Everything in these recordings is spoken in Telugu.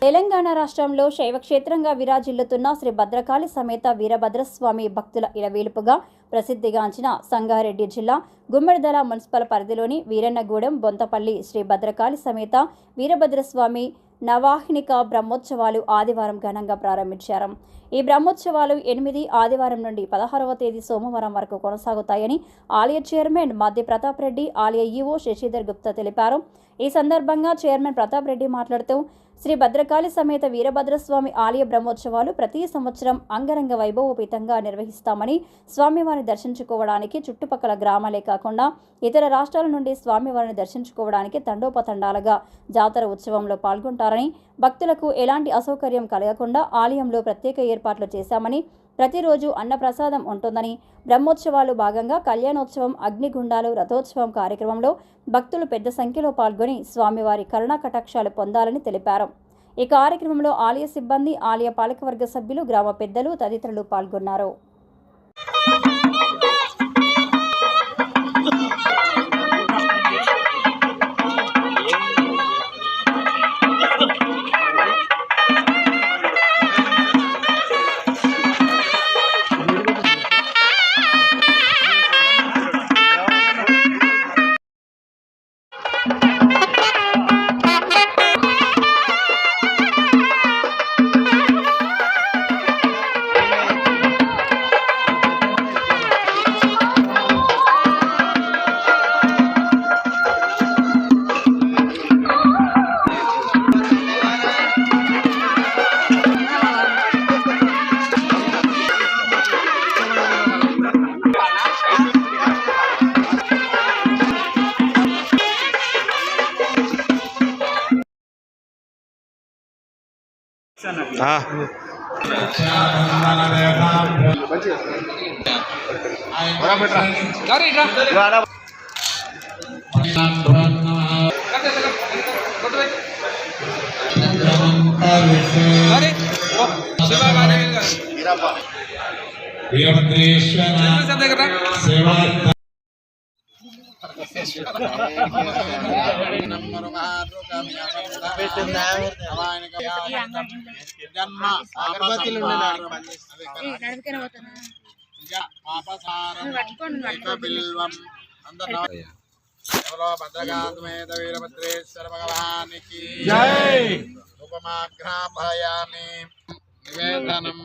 తెలంగాణ రాష్ట్రంలో శైవక్షేత్రంగా విరాజిల్లుతున్న శ్రీ భద్రకాళి సమేత వీరభద్రస్వామి భక్తుల ఇలవేలుపుగా ప్రసిద్ధిగాంచిన సంగారెడ్డి జిల్లా గుమ్మడిదల మున్సిపల్ పరిధిలోని వీరన్నగూడెం బొంతపల్లి శ్రీ భద్రకాళి సమేత వీరభద్రస్వామి నవాహ్నిక బ్రహ్మోత్సవాలు ఆదివారం ఘనంగా ప్రారంభించారు. ఈ బ్రహ్మోత్సవాలు 8 ఆదివారం నుండి 16వ తేదీ సోమవారం వరకు కొనసాగుతాయని ఆలయ చైర్మన్ మధ్య ప్రతాప్ రెడ్డి, ఆలయ ఈవో శశిధర్ గుప్తా తెలిపారు. ఈ సందర్భంగా చైర్మన్ ప్రతాప్ రెడ్డి మాట్లాడుతూ శ్రీ భద్రకాళి సమేత వీరభద్రస్వామి ఆలయ బ్రహ్మోత్సవాలు ప్రతి సంవత్సరం అంగరంగ వైభవోపేతంగా నిర్వహిస్తామని, స్వామివారిని దర్శించుకోవడానికి చుట్టుపక్కల గ్రామాలే కాకుండా ఇతర రాష్ట్రాల నుండి స్వామివారిని దర్శించుకోవడానికి తండోపతండాలుగా జాతర ఉత్సవంలో పాల్గొంటారని, భక్తులకు ఎలాంటి అసౌకర్యం కలగకుండా ఆలయంలో ప్రత్యేక ఏర్పాట్లు చేశామని, ప్రతిరోజు అన్నప్రసాదం ఉంటుందని, బ్రహ్మోత్సవాలు భాగంగా కళ్యాణోత్సవం, అగ్నిగుండాలు, రథోత్సవం కార్యక్రమంలో భక్తులు పెద్ద సంఖ్యలో పాల్గొని స్వామివారి కరుణా కటాక్షాలు పొందాలని తెలిపారు. ఈ కార్యక్రమంలో ఆలయ సిబ్బంది, ఆలయ పాలకవర్గ సభ్యులు, గ్రామ పెద్దలు తదితరులు పాల్గొన్నారు. భద్రకాళి వీరభద్రేశ్వర భగవానికి జై. ఉపమాగ్రహయామి నివేదనం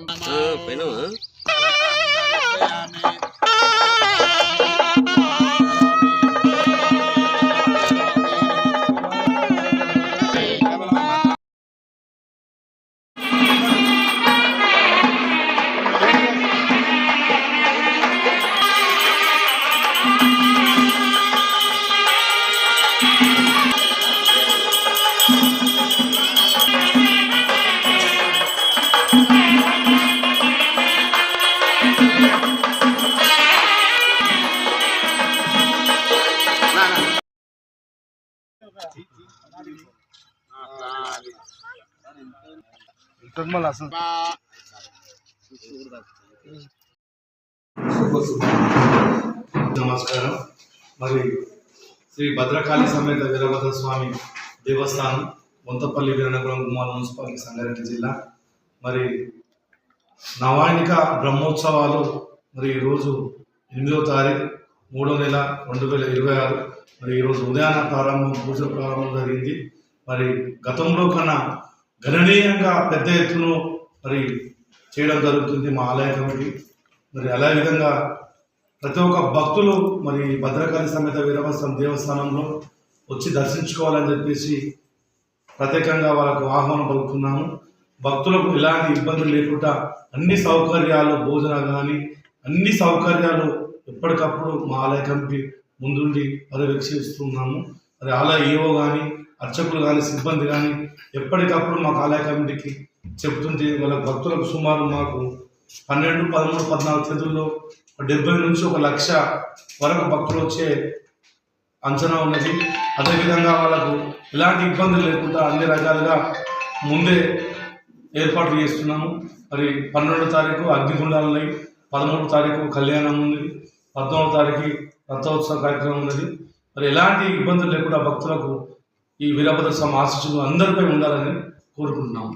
నమస్కారం. మరి శ్రీ భద్రకాళి సమేత వీరభద్ర స్వామి దేవస్థానం బొంతపల్లి వీరన్నగూడెం గుమ్మడి మున్సిపాలిటీ సంగారెడ్డి జిల్లా మరి నవాహ్నిక బ్రహ్మోత్సవాలు మరి ఈరోజు 8వ తారీఖు 3వ నెల 2026 మరి ఈరోజు ఉదయాన పూజ ప్రారంభం జరిగింది. మరి గతంలో కన్నా గణనీయంగా పెద్ద ఎత్తున మరి చేయడం జరుగుతుంది మా ఆలయ కమిటీ. మరి అదే విధంగా ప్రతి ఒక్క భక్తులు మరి భద్రకాళి సమేత వీరభద్ర దేవస్థానంలో వచ్చి దర్శించుకోవాలని చెప్పేసి ప్రత్యేకంగా వాళ్ళకు ఆహ్వానం పలుకుతున్నాము. భక్తులకు ఎలాంటి ఇబ్బందులు లేకుండా అన్ని సౌకర్యాలు, భోజనాలు కానీ అన్ని సౌకర్యాలు ఎప్పటికప్పుడు మా ఆలయ కమిటీ ముందుండి పర్యవేక్షిస్తున్నాము. మరి ఆలయ ఈవో కానీ, అర్చకులు కానీ, సిబ్బంది కానీ ఎప్పటికప్పుడు మాకు ఆలయ కమిటీకి చెప్తుంటే వాళ్ళ భక్తులకు సుమారు మాకు 12, 13, 14 తేదీల్లో 70 నుంచి 1 లక్ష వరకు భక్తులు వచ్చే అంచనా ఉన్నది. అదేవిధంగా వాళ్ళకు ఎలాంటి ఇబ్బందులు లేకుండా అన్ని రకాలుగా ముందే ఏర్పాట్లు చేస్తున్నాము. మరి 12వ తారీఖు అగ్నిగుండాలు, 13వ తారీఖు కళ్యాణం ఉంది, 14వ తారీఖు రథోత్సవ కార్యక్రమం ఉన్నది. మరి ఎలాంటి ఇబ్బందులు లేకుండా భక్తులకు ఈ వీరభద్ర స్వామి ఆశీస్సులు అందరిపై ఉండాలని కోరుకుంటున్నాం.